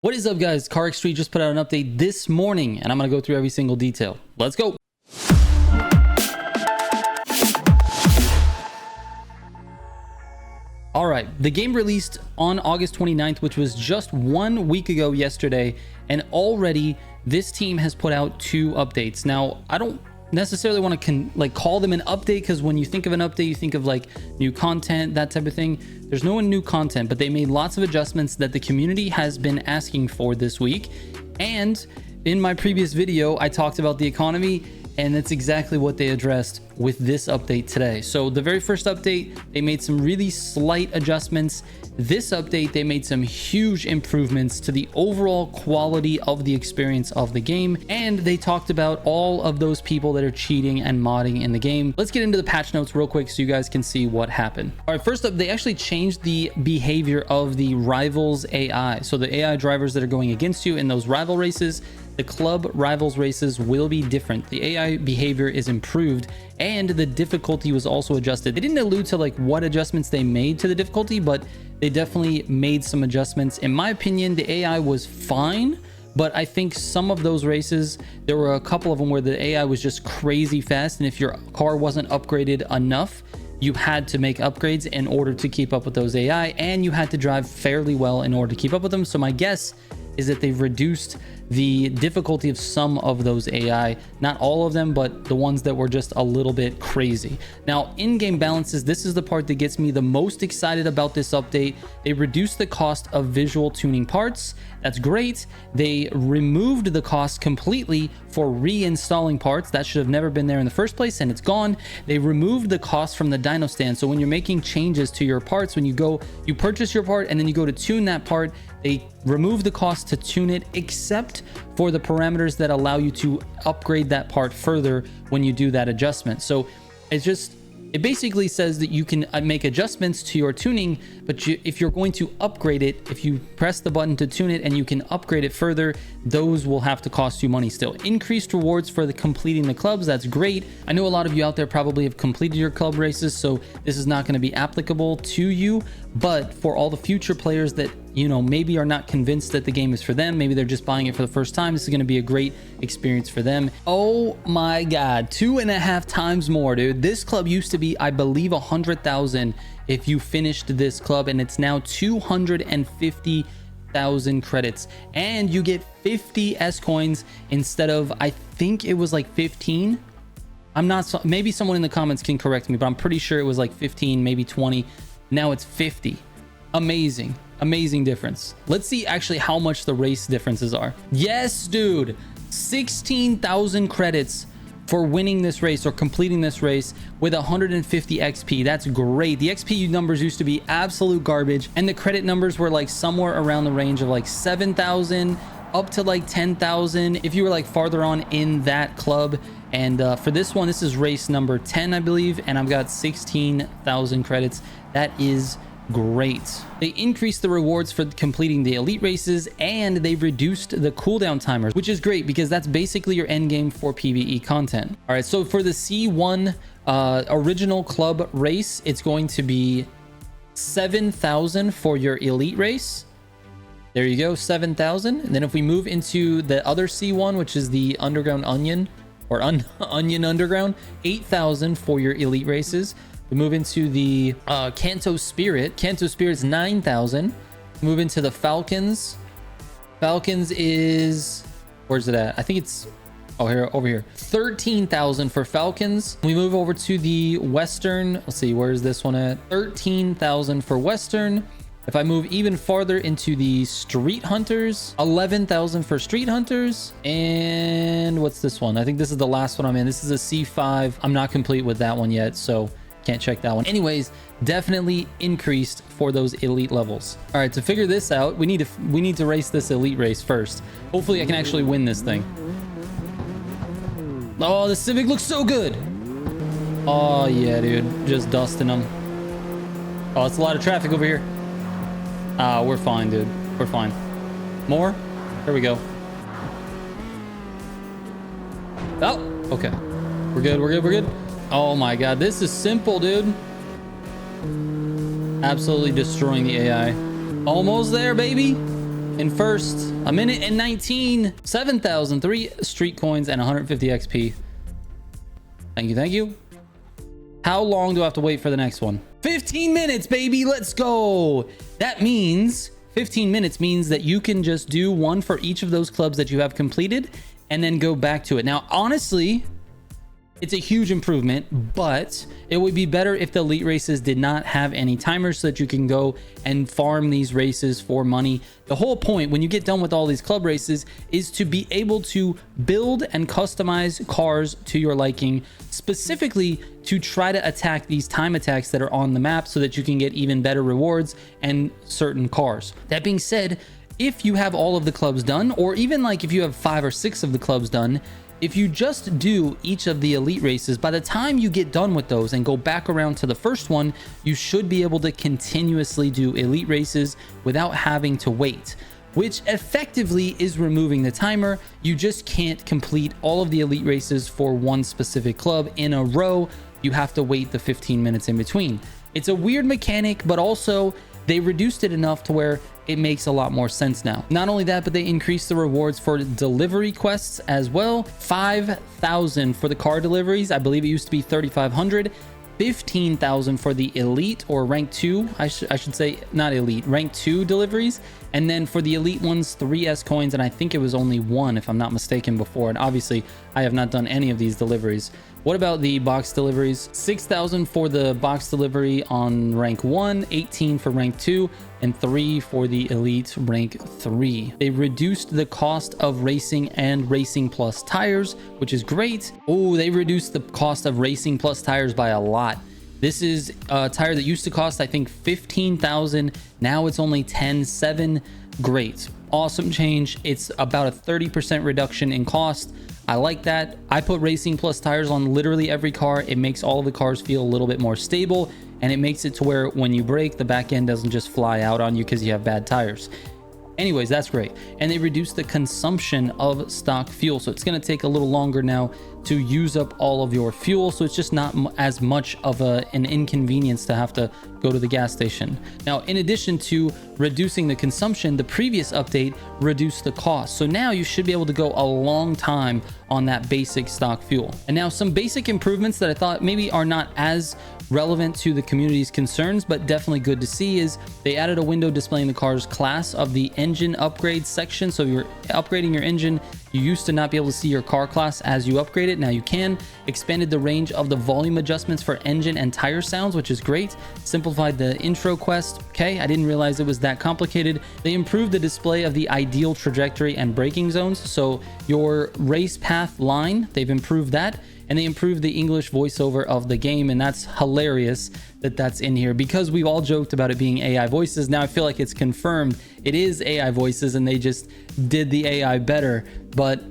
What is up, guys? Carx just put out an update this morning, and I'm going to go through every single detail. Let's go. All right, the game released on August 29th, which was just 1 week ago yesterday, and already this team has put out 2 updates. Now, I don't necessarily want to call them an update, because when you think of an update, you think of like new content, that type of thing. There's no new content, but they made lots of adjustments that the community has been asking for this week. And in my previous video, I talked about the economy, and that's exactly what they addressed with this update today. So the very first update, they made some really slight adjustments. This update, they made some huge improvements to the overall quality of the experience of the game. And they talked about all of those people that are cheating and modding in the game. Let's get into the patch notes real quick so you guys can see what happened. All right, first up, they actually changed the behavior of the rivals AI. So the AI drivers that are going against you in those rival races, the club rivals races will be different. The AI behavior is improved, and the difficulty was also adjusted. They didn't allude to like what adjustments they made to the difficulty, but they definitely made some adjustments. In my opinion, the AI was fine, but I think some of those races, there were a couple of them where the AI was just crazy fast, and if your car wasn't upgraded enough, you had to make upgrades in order to keep up with those AI, and you had to drive fairly well in order to keep up with them. So my guess is that they've reduced the difficulty of some of those AI, not all of them, but the ones that were just a little bit crazy. Now, in-game balances, this is the part that gets me the most excited about this update. They reduced the cost of visual tuning parts. That's great. They removed the cost completely for reinstalling parts. That should have never been there in the first place, and it's gone. They removed the cost from the dyno stand. So when you're making changes to your parts, when you purchase your part and then you go to tune that part, they remove the cost to tune it, except for the parameters that allow you to upgrade that part further when you do that adjustment. So it basically says that you can make adjustments to your tuning, but if you're going to upgrade it, if you press the button to tune it and you can upgrade it further, those will have to cost you money still. Increased rewards for completing the clubs. That's great. I know a lot of you out there probably have completed your club races, so this is not going to be applicable to you, but for all the future players that, you know, maybe are not convinced that the game is for them, maybe they're just buying it for the first time, this is going to be a great experience for them. Oh my god, 2.5 times more, dude. This club used to be, I believe, 100,000 if you finished this club, and it's now 250,000 credits, and you get 50 S coins instead of, I think it was like 15. I'm not, maybe someone in the comments can correct me, but I'm pretty sure it was like 15, maybe 20. Now it's 50. Amazing difference. Let's see actually how much the race differences are. Yes, dude, 16,000 credits for winning this race or completing this race with 150 XP. That's great. The XP numbers used to be absolute garbage, and the credit numbers were like somewhere around the range of like 7,000 up to like 10,000 if you were like farther on in that club. And for this one, this is race number 10, I believe, and I've got 16,000 credits. That is great. They increased the rewards for completing the elite races, and they reduced the cooldown timers, which is great because that's basically your end game for PvE content. All right, so for the C1 original club race, it's going to be 7,000 for your elite race. There you go, 7,000. And then if we move into the other C1, which is the underground onion, or onion underground, 8,000 for your elite races. We move into the Canto Spirit. Canto Spirit's 9,000. Move into the Falcons. Falcons is, where's it at? I think it's, oh, here, over here. 13,000 for Falcons. We move over to the Western. Let's see, where's this one at? 13,000 for Western. If I move even farther into the Street Hunters, 11,000 for Street Hunters. And what's this one? I think this is the last one I'm in. This is a C5. I'm not complete with that one yet, so can't check that one. Anyways, definitely increased for those elite levels. All right, to figure this out, we need to race this elite race first. Hopefully I can actually win this thing. Oh, the Civic looks so good. Oh yeah, dude, just dusting them. Oh, it's a lot of traffic over here. We're fine, dude. We're fine. More? There we go. Oh, okay. We're good. Oh my god, this is simple, dude. Absolutely destroying the AI. Almost there, baby. In first, a minute and 19, 7,003 street coins and 150 XP. Thank you, thank you. How long do I have to wait for the next one? 15 minutes, baby. Let's go. That means 15 minutes means that you can just do one for each of those clubs that you have completed and then go back to it. Now, honestly, it's a huge improvement, but it would be better if the elite races did not have any timers so that you can go and farm these races for money. The whole point when you get done with all these club races is to be able to build and customize cars to your liking, specifically to try to attack these time attacks that are on the map so that you can get even better rewards and certain cars. That being said, if you have all of the clubs done, or even like if you have 5 or 6 of the clubs done, if you just do each of the elite races, by the time you get done with those and go back around to the first one, you should be able to continuously do elite races without having to wait, which effectively is removing the timer. You just can't complete all of the elite races for one specific club in a row. You have to wait the 15 minutes in between. It's a weird mechanic, but also they reduced it enough to where it makes a lot more sense now. Not only that, but they increased the rewards for delivery quests as well. 5,000 for the car deliveries. I believe it used to be 3,500. 15,000 for the elite or rank 2. I should say not elite, rank 2 deliveries. And then for the elite ones, 3 S coins. And I think it was only 1 if I'm not mistaken before. And obviously I have not done any of these deliveries. What about the box deliveries? 6,000 for the box delivery on rank 1, 18 for rank 2, and 3 for the elite rank 3. They reduced the cost of racing and racing plus tires, which is great. Oh, they reduced the cost of racing plus tires by a lot. This is a tire that used to cost, I think, 15,000. Now it's only 10,700. Great. Awesome change. It's about a 30% reduction in cost. I like that. I put racing plus tires on literally every car. It makes all of the cars feel a little bit more stable, and it makes it to where when you brake, the back end doesn't just fly out on you because you have bad tires. Anyways, that's great. And they reduced the consumption of stock fuel. So it's going to take a little longer now to use up all of your fuel. So it's just not as much of an inconvenience to have to go to the gas station. Now, in addition to reducing the consumption, the previous update reduced the cost. So now you should be able to go a long time on that basic stock fuel. And now some basic improvements that I thought maybe are not as relevant to the community's concerns, but definitely good to see, is they added a window displaying the car's class of the engine upgrade section. So if you're upgrading your engine, you used to not be able to see your car class as you upgrade it. Now you can. Expanded the range of the volume adjustments for engine and tire sounds, which is great. Simplified the intro quest. Okay, I didn't realize it was that complicated. They improved the display of the ideal trajectory and braking zones. So your race path line, they've improved that. And they improved the English voiceover of the game, and that's hilarious that that's in here, because we've all joked about it being AI voices. Now I feel like it's confirmed it is AI voices, and they just did the AI better. But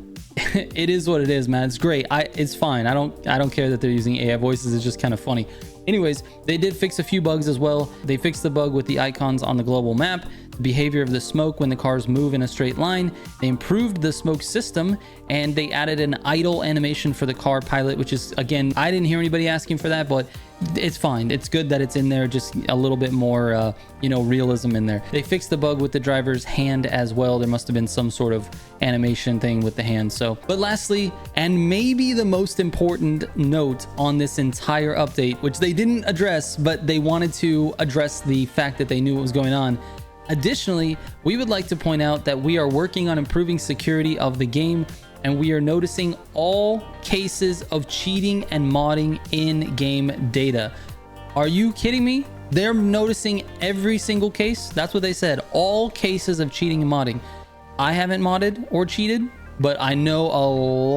it is what it is, man. It's great. It's fine. I don't care that they're using AI voices. It's just kind of funny. Anyways, they did fix a few bugs as well. They fixed the bug with the icons on the global map, the behavior of the smoke when the cars move in a straight line. They improved the smoke system, and they added an idle animation for the car pilot, which is, again, I didn't hear anybody asking for that, but it's fine. It's good that it's in there, just a little bit more, realism in there. They fixed the bug with the driver's hand as well. There must have been some sort of animation thing with the hand. But lastly, and maybe the most important note on this entire update, which they didn't address, but they wanted to address the fact that they knew what was going on. Additionally, we would like to point out that we are working on improving security of the game, and we are noticing all cases of cheating and modding in game data. Are you kidding me? They're noticing every single case. That's what they said. All cases of cheating and modding. I haven't modded or cheated, but I know a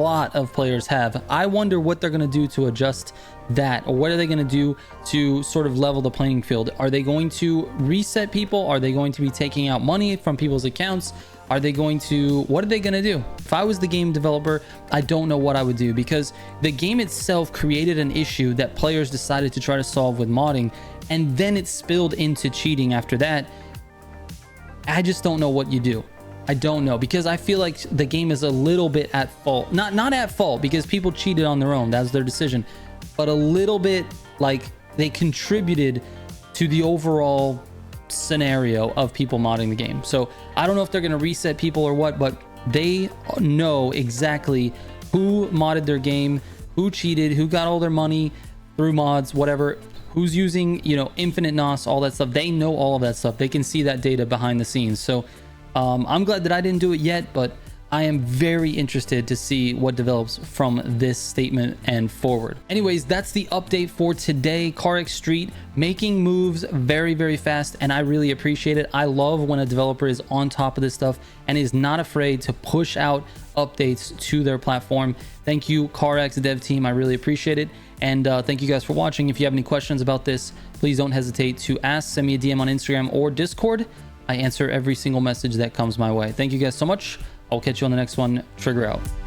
lot of players have. I wonder what they're going to do to adjust that, or what are they going to do to sort of level the playing field? Are they going to reset people? Are they going to be taking out money from people's accounts? What are they going to do? If I was the game developer, I don't know what I would do, because the game itself created an issue that players decided to try to solve with modding, and then it spilled into cheating after that. I just don't know what you do. I don't know, because I feel like the game is a little bit at fault. Not at fault, because people cheated on their own. That's their decision. But a little bit like they contributed to the overall scenario of people modding the game. So I don't know if they're going to reset people or what, but they know exactly who modded their game, who cheated, who got all their money through mods, whatever, who's using, you know, infinite NOS, all that stuff. They know all of that stuff. They can see that data behind the scenes. So I'm glad that I didn't do it yet, but I am very interested to see what develops from this statement and forward. Anyways, that's the update for today. Carx Street making moves very, very fast, and I really appreciate it. I love when a developer is on top of this stuff and is not afraid to push out updates to their platform. Thank you, Carx dev team. I really appreciate it. And thank you guys for watching. If you have any questions about this, please don't hesitate to ask. Send me a DM on Instagram or Discord. I answer every single message that comes my way. Thank you guys so much. I'll catch you on the next one. Trigger out.